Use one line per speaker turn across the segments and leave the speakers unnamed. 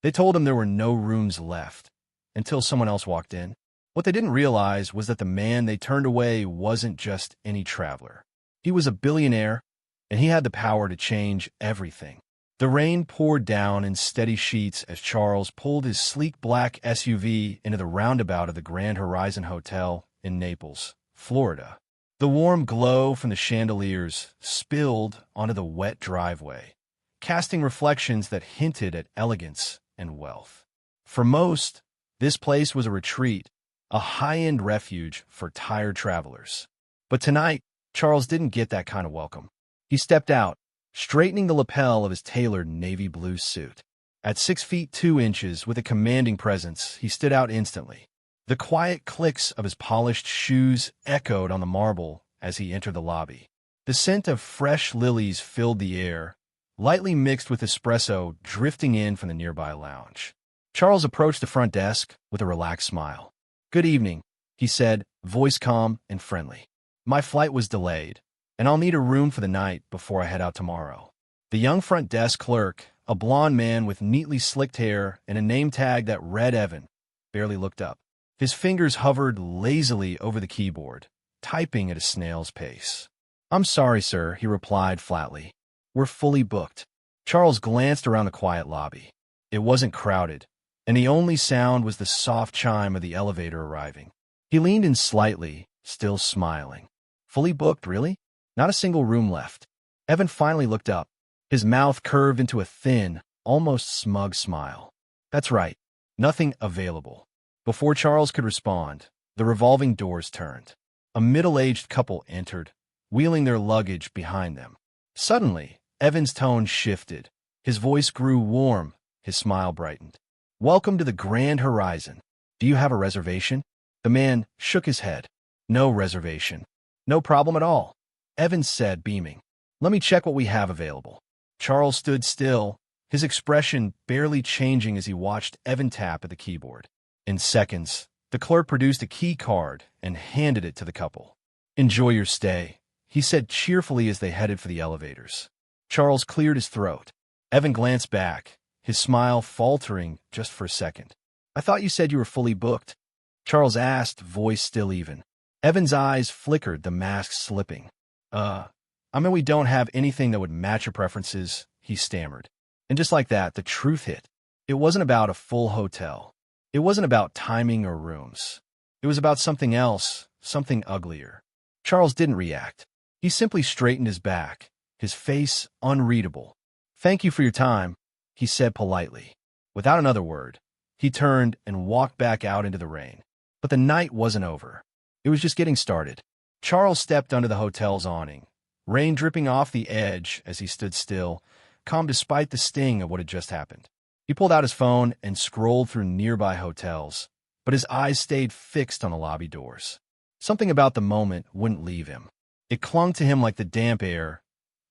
They told him there were no rooms left until someone else walked in. What they didn't realize was that the man they turned away wasn't just any traveler. He was a billionaire, and he had the power to change everything. The rain poured down in steady sheets as Charles pulled his sleek black SUV into the roundabout of the Grand Horizon Hotel in Naples, Florida. The warm glow from the chandeliers spilled onto the wet driveway, casting reflections that hinted at elegance and wealth. For most, this place was a retreat, a high-end refuge for tired travelers. But tonight, Charles didn't get that kind of welcome. He stepped out, straightening the lapel of his tailored navy blue suit. At 6 feet 2 inches, with a commanding presence, he stood out instantly. The quiet clicks of his polished shoes echoed on the marble as he entered the lobby. The scent of fresh lilies filled the air, lightly mixed with espresso drifting in from the nearby lounge. Charles approached the front desk with a relaxed smile. "Good evening," he said, voice calm and friendly. "My flight was delayed, and I'll need a room for the night before I head out tomorrow." The young front desk clerk, a blond man with neatly slicked hair and a name tag that read Evan, barely looked up. His fingers hovered lazily over the keyboard, typing at a snail's pace. "I'm sorry, sir," he replied flatly. "We're fully booked." Charles glanced around the quiet lobby. It wasn't crowded, and the only sound was the soft chime of the elevator arriving. He leaned in slightly, still smiling. "Fully booked, really? Not a single room left." Evan finally looked up. His mouth curved into a thin, almost smug smile. "That's right. Nothing available." Before Charles could respond, the revolving doors turned. A middle-aged couple entered, wheeling their luggage behind them. Suddenly, Evan's tone shifted. His voice grew warm, his smile brightened. "Welcome to the Grand Horizon. Do you have a reservation?" The man shook his head. "No reservation." "No problem at all," Evan said, beaming. "Let me check what we have available." Charles stood still, his expression barely changing as he watched Evan tap at the keyboard. In seconds, the clerk produced a key card and handed it to the couple. "Enjoy your stay," he said cheerfully as they headed for the elevators. Charles cleared his throat. Evan glanced back, his smile faltering just for a second. "I thought you said you were fully booked," Charles asked, voice still even. Evan's eyes flickered, the mask slipping. I mean, we don't have anything that would match your preferences," he stammered. And just like that, the truth hit. It wasn't about a full hotel. It wasn't about timing or rooms. It was about something else, something uglier. Charles didn't react. He simply straightened his back, his face unreadable. "Thank you for your time," he said politely. Without another word, he turned and walked back out into the rain. But the night wasn't over. It was just getting started. Charles stepped under the hotel's awning, rain dripping off the edge as he stood still, calm despite the sting of what had just happened. He pulled out his phone and scrolled through nearby hotels, but his eyes stayed fixed on the lobby doors. Something about the moment wouldn't leave him. It clung to him like the damp air,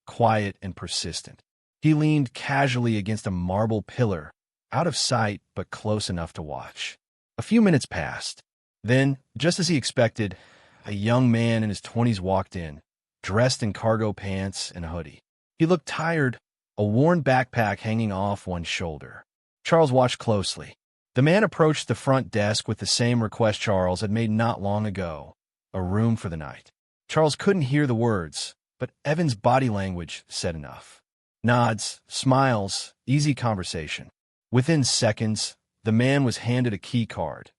quiet and persistent. He leaned casually against a marble pillar, out of sight but close enough to watch. A few minutes passed. Then, just as he expected, a young man in his 20s walked in, dressed in cargo pants and a hoodie. He looked tired, a worn backpack hanging off one shoulder. Charles watched closely. The man approached the front desk with the same request Charles had made not long ago, a room for the night. Charles couldn't hear the words, but Evan's body language said enough. Nods, smiles, easy conversation. Within seconds, the man was handed a key card.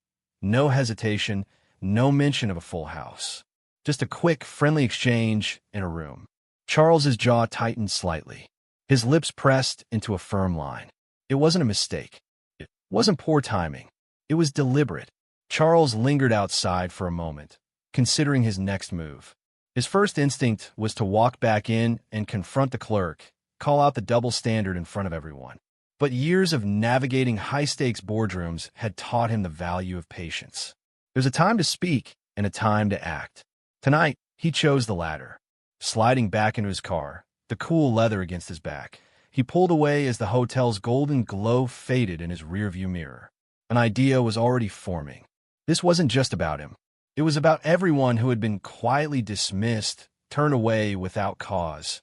No hesitation, no mention of a full house. Just a quick, friendly exchange in a room. Charles's jaw tightened slightly. His lips pressed into a firm line. It wasn't a mistake. It wasn't poor timing. It was deliberate. Charles lingered outside for a moment, considering his next move. His first instinct was to walk back in and confront the clerk, call out the double standard in front of everyone. But years of navigating high-stakes boardrooms had taught him the value of patience. There's a time to speak and a time to act. Tonight, he chose the latter. Sliding back into his car, the cool leather against his back, he pulled away as the hotel's golden glow faded in his rearview mirror. An idea was already forming. This wasn't just about him. It was about everyone who had been quietly dismissed, turned away without cause.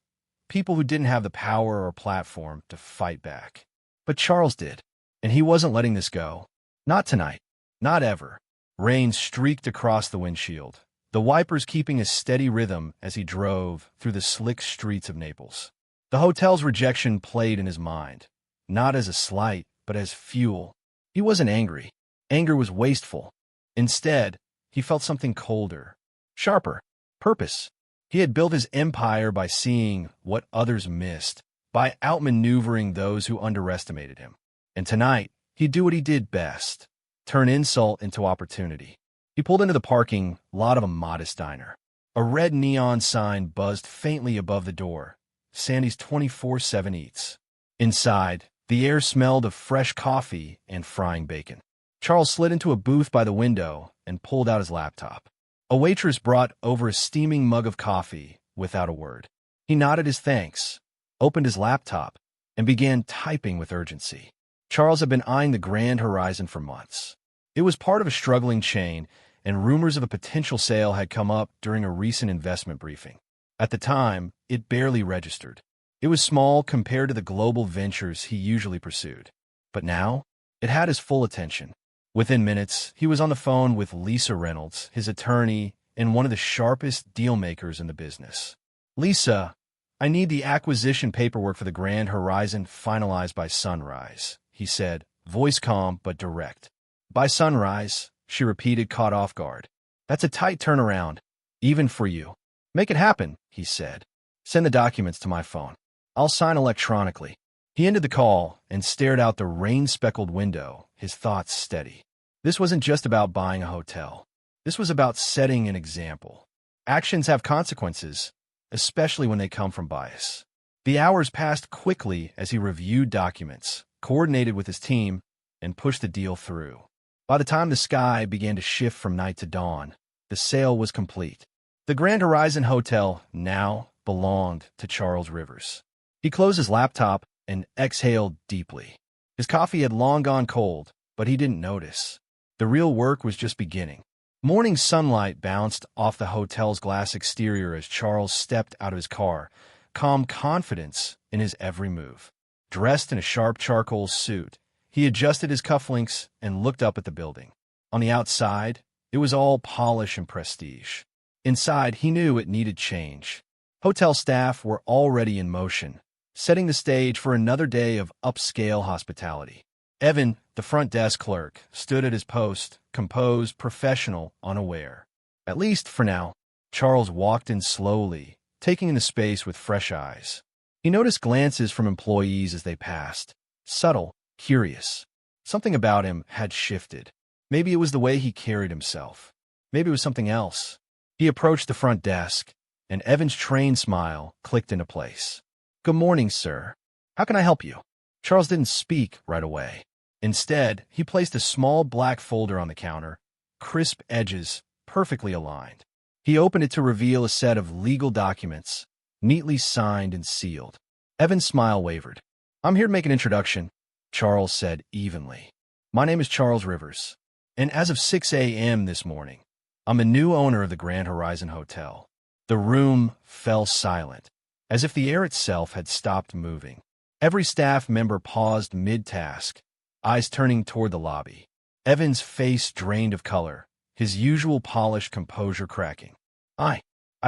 People who didn't have the power or platform to fight back. But Charles did. And he wasn't letting this go. Not tonight. Not ever. Rain streaked across the windshield, the wipers keeping a steady rhythm as he drove through the slick streets of Naples. The hotel's rejection played in his mind, not as a slight, but as fuel. He wasn't angry. Anger was wasteful. Instead, he felt something colder, sharper, purpose. He had built his empire by seeing what others missed, by outmaneuvering those who underestimated him. And tonight, he'd do what he did best, turn insult into opportunity. He pulled into the parking lot of a modest diner. A red neon sign buzzed faintly above the door. Sandy's 24/7 Eats. Inside, the air smelled of fresh coffee and frying bacon. Charles slid into a booth by the window and pulled out his laptop. A waitress brought over a steaming mug of coffee without a word. He nodded his thanks, opened his laptop, and began typing with urgency. Charles had been eyeing the Grand Horizon for months. It was part of a struggling chain, and rumors of a potential sale had come up during a recent investment briefing. At the time, it barely registered. It was small compared to the global ventures he usually pursued. But now, it had his full attention. Within minutes, he was on the phone with Lisa Reynolds, his attorney, and one of the sharpest deal-makers in the business. "Lisa, I need the acquisition paperwork for the Grand Horizon finalized by sunrise," he said, voice calm but direct. "By sunrise," she repeated, caught off guard. "That's a tight turnaround, even for you." "Make it happen," he said. "Send the documents to my phone. I'll sign electronically." He ended the call and stared out the rain-speckled window, his thoughts steady. This wasn't just about buying a hotel. This was about setting an example. Actions have consequences, especially when they come from bias. The hours passed quickly as he reviewed documents, coordinated with his team, and pushed the deal through. By the time the sky began to shift from night to dawn, the sale was complete. The Grand Horizon Hotel now belonged to Charles Rivers. He closed his laptop and exhaled deeply. His coffee had long gone cold, but he didn't notice. The real work was just beginning. Morning sunlight bounced off the hotel's glass exterior as Charles stepped out of his car, calm confidence in his every move. Dressed in a sharp charcoal suit, he adjusted his cufflinks and looked up at the building. On the outside, it was all polish and prestige. Inside, he knew it needed change. Hotel staff were already in motion, setting the stage for another day of upscale hospitality. Evan, the front desk clerk, stood at his post, composed, professional, unaware. At least for now. Charles walked in slowly, taking in the space with fresh eyes. He noticed glances from employees as they passed, subtle, curious. Something about him had shifted. Maybe it was the way he carried himself. Maybe it was something else. He approached the front desk, and Evan's trained smile clicked into place. "Good morning, sir. How can I help you?" Charles didn't speak right away. Instead, he placed a small black folder on the counter, crisp edges, perfectly aligned. He opened it to reveal a set of legal documents, neatly signed and sealed. Evan's smile wavered. "I'm here to make an introduction," Charles said evenly. "My name is Charles Rivers, and as of 6 a.m. this morning, I'm the new owner of the Grand Horizon Hotel." The room fell silent, as if the air itself had stopped moving. Every staff member paused mid-task, eyes turning toward the lobby. Evan's face drained of color, his usual polished composure cracking. I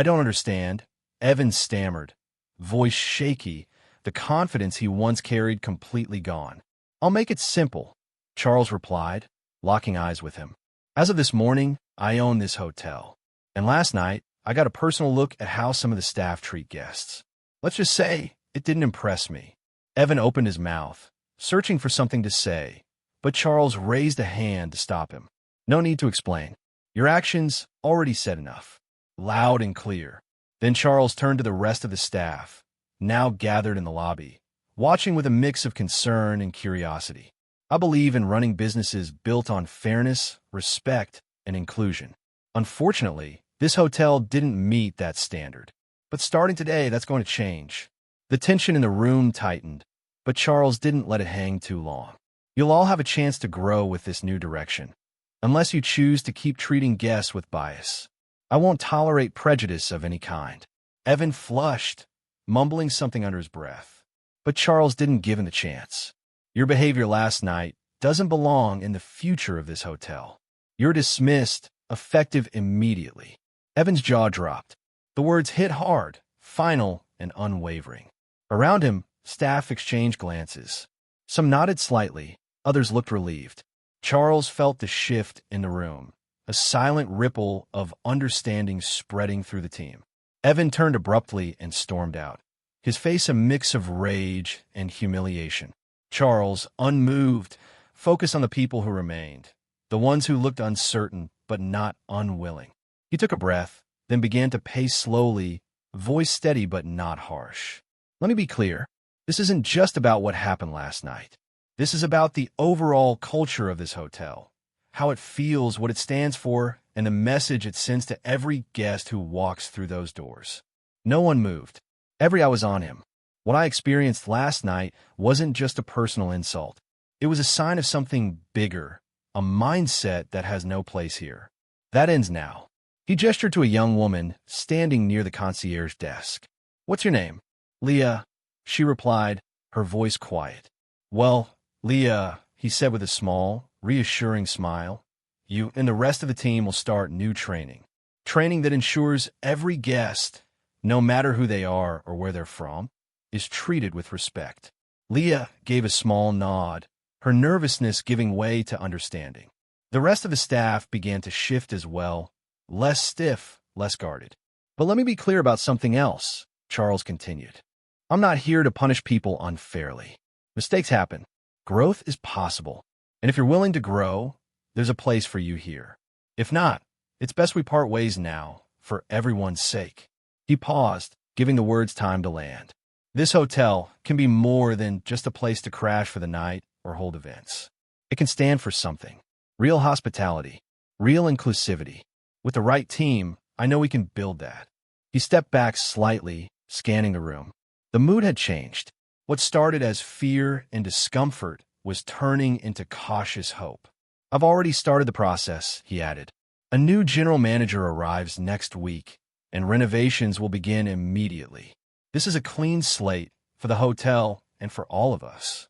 don't understand," Evan stammered, voice shaky, the confidence he once carried completely gone. "I'll make it simple," Charles replied, locking eyes with him. "As of this morning, I own this hotel. And last night, I got a personal look at how some of the staff treat guests. Let's just say it didn't impress me." Evan opened his mouth, searching for something to say, but Charles raised a hand to stop him. "No need to explain. Your actions already said enough." Loud and clear. Then Charles turned to the rest of the staff, now gathered in the lobby, watching with a mix of concern and curiosity. "I believe in running businesses built on fairness, respect, and inclusion. Unfortunately, this hotel didn't meet that standard. But starting today, that's going to change." The tension in the room tightened, but Charles didn't let it hang too long. "You'll all have a chance to grow with this new direction, unless you choose to keep treating guests with bias. I won't tolerate prejudice of any kind." Evan flushed, mumbling something under his breath. But Charles didn't give him the chance. "Your behavior last night doesn't belong in the future of this hotel. You're dismissed, effective immediately." Evan's jaw dropped. The words hit hard, final and unwavering. Around him, staff exchanged glances. Some nodded slightly, others looked relieved. Charles felt the shift in the room, a silent ripple of understanding spreading through the team. Evan turned abruptly and stormed out, his face a mix of rage and humiliation. Charles, unmoved, focused on the people who remained, the ones who looked uncertain but not unwilling. He took a breath, then began to pace slowly, voice steady but not harsh. "Let me be clear. This isn't just about what happened last night. This is about the overall culture of this hotel, how it feels, what it stands for, and the message it sends to every guest who walks through those doors." No one moved. Every eye was on him. What I experienced last night wasn't just a personal insult. It was a sign of something bigger, a mindset that has no place here. That ends now. He gestured to a young woman standing near the concierge desk. "What's your name?" "Leah," she replied, her voice quiet. "Well, Leah," he said with a small, reassuring smile, "you and the rest of the team will start new training. Training that ensures every guest, no matter who they are or where they're from, is treated with respect." Leah gave a small nod, her nervousness giving way to understanding. The rest of the staff began to shift as well, less stiff, less guarded. "But let me be clear about something else," Charles continued. "I'm not here to punish people unfairly. Mistakes happen. Growth is possible. And if you're willing to grow, there's a place for you here. If not, it's best we part ways now, for everyone's sake." He paused, giving the words time to land. This hotel can be more than just a place to crash for the night or hold events. It can stand for something. Real hospitality, real inclusivity. With the right team, I know we can build that. He stepped back slightly, scanning the room. The mood had changed. What started as fear and discomfort was turning into cautious hope. "I've already started the process," he added. "A new general manager arrives next week, and renovations will begin immediately. This is a clean slate for the hotel and for all of us."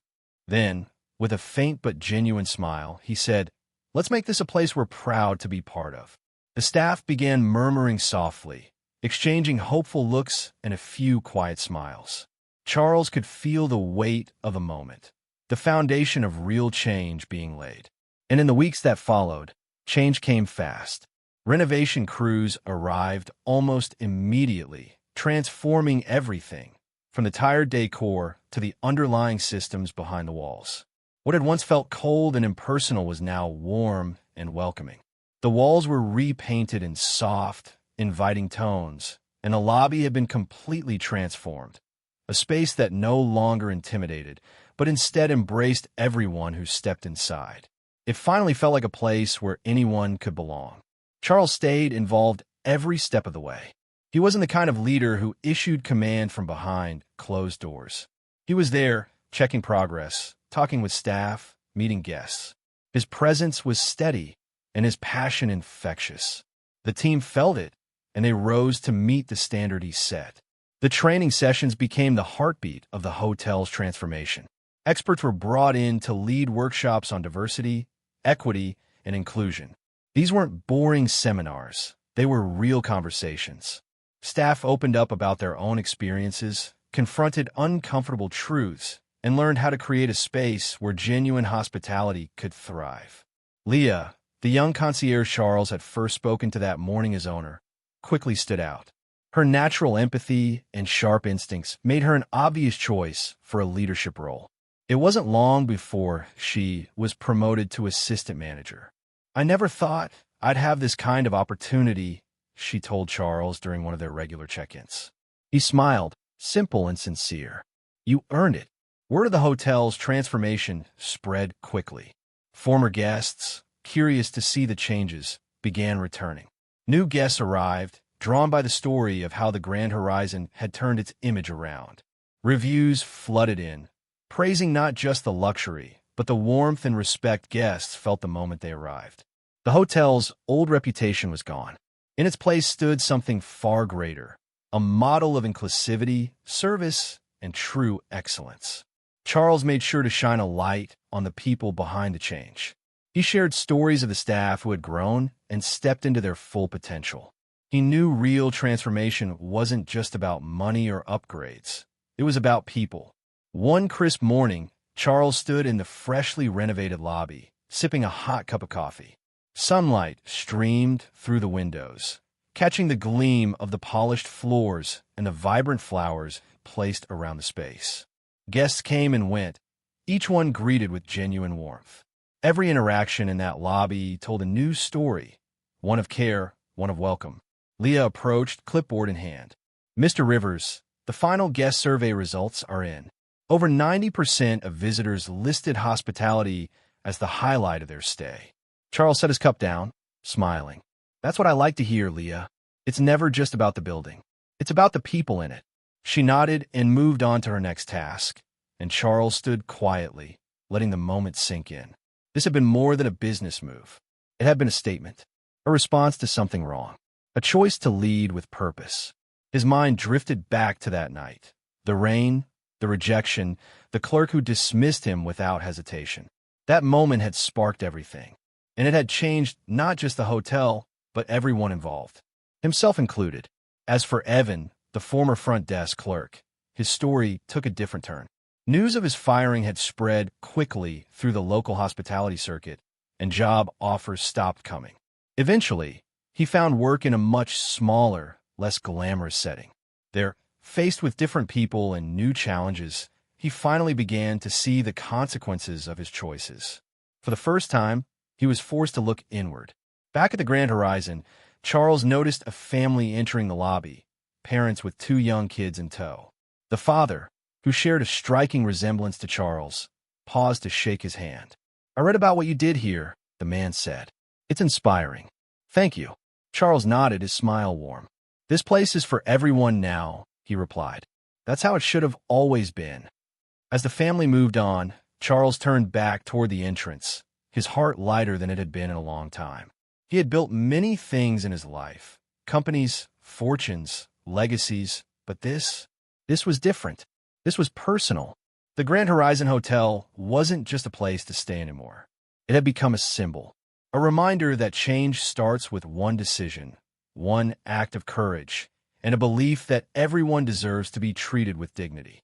Then, with a faint but genuine smile, he said, "Let's make this a place we're proud to be part of." The staff began murmuring softly, exchanging hopeful looks and a few quiet smiles. Charles could feel the weight of the moment, the foundation of real change being laid. And in the weeks that followed, change came fast. Renovation crews arrived almost immediately, transforming everything, from the tired decor to the underlying systems behind the walls. What had once felt cold and impersonal was now warm and welcoming. The walls were repainted in soft, inviting tones, and the lobby had been completely transformed, a space that no longer intimidated, but instead embraced everyone who stepped inside. It finally felt like a place where anyone could belong. Charles stayed involved every step of the way. He wasn't the kind of leader who issued command from behind closed doors. He was there, checking progress, talking with staff, meeting guests. His presence was steady, and his passion infectious. The team felt it, and they rose to meet the standard he set. The training sessions became the heartbeat of the hotel's transformation. Experts were brought in to lead workshops on diversity, equity, and inclusion. These weren't boring seminars. They were real conversations. Staff opened up about their own experiences, confronted uncomfortable truths, and learned how to create a space where genuine hospitality could thrive. Leah, the young concierge Charles had first spoken to that morning as owner, quickly stood out. Her natural empathy and sharp instincts made her an obvious choice for a leadership role. It wasn't long before she was promoted to assistant manager. "I never thought I'd have this kind of opportunity," she told Charles during one of their regular check-ins. He smiled, simple and sincere. "You earned it." Word of the hotel's transformation spread quickly. Former guests, curious to see the changes, began returning. New guests arrived, drawn by the story of how the Grand Horizon had turned its image around. Reviews flooded in, praising not just the luxury, but the warmth and respect guests felt the moment they arrived. The hotel's old reputation was gone. In its place stood something far greater, a model of inclusivity, service, and true excellence. Charles made sure to shine a light on the people behind the change. He shared stories of the staff who had grown and stepped into their full potential. He knew real transformation wasn't just about money or upgrades. It was about people. One crisp morning, Charles stood in the freshly renovated lobby, sipping a hot cup of coffee. Sunlight streamed through the windows, catching the gleam of the polished floors and the vibrant flowers placed around the space. Guests came and went, each one greeted with genuine warmth. Every interaction in that lobby told a new story, one of care, one of welcome. Leah approached, clipboard in hand. "Mr. Rivers, the final guest survey results are in. Over 90% of visitors listed hospitality as the highlight of their stay." Charles set his cup down, smiling. "That's what I like to hear, Leah. It's never just about the building. It's about the people in it." She nodded and moved on to her next task, and Charles stood quietly, letting the moment sink in. This had been more than a business move. It had been a statement, a response to something wrong, a choice to lead with purpose. His mind drifted back to that night. The rain, the rejection, the clerk who dismissed him without hesitation. That moment had sparked everything, and it had changed not just the hotel, but everyone involved, himself included. As for Evan, the former front desk clerk, his story took a different turn. News of his firing had spread quickly through the local hospitality circuit, and job offers stopped coming. Eventually, he found work in a much smaller, less glamorous setting. There, faced with different people and new challenges, he finally began to see the consequences of his choices. For the first time, he was forced to look inward. Back at the Grand Horizon, Charles noticed a family entering the lobby, parents with 2 young kids in tow. The father, who shared a striking resemblance to Charles, paused to shake his hand. "I read about what you did here," the man said. "It's inspiring." "Thank you." Charles nodded, his smile warm. "This place is for everyone now," he replied. "That's how it should have always been." As the family moved on, Charles turned back toward the entrance, his heart lighter than it had been in a long time. He had built many things in his life, companies, fortunes, legacies, but this was different. This was personal. The Grand Horizon Hotel wasn't just a place to stay anymore. It had become a symbol, a reminder that change starts with one decision, one act of courage, and a belief that everyone deserves to be treated with dignity.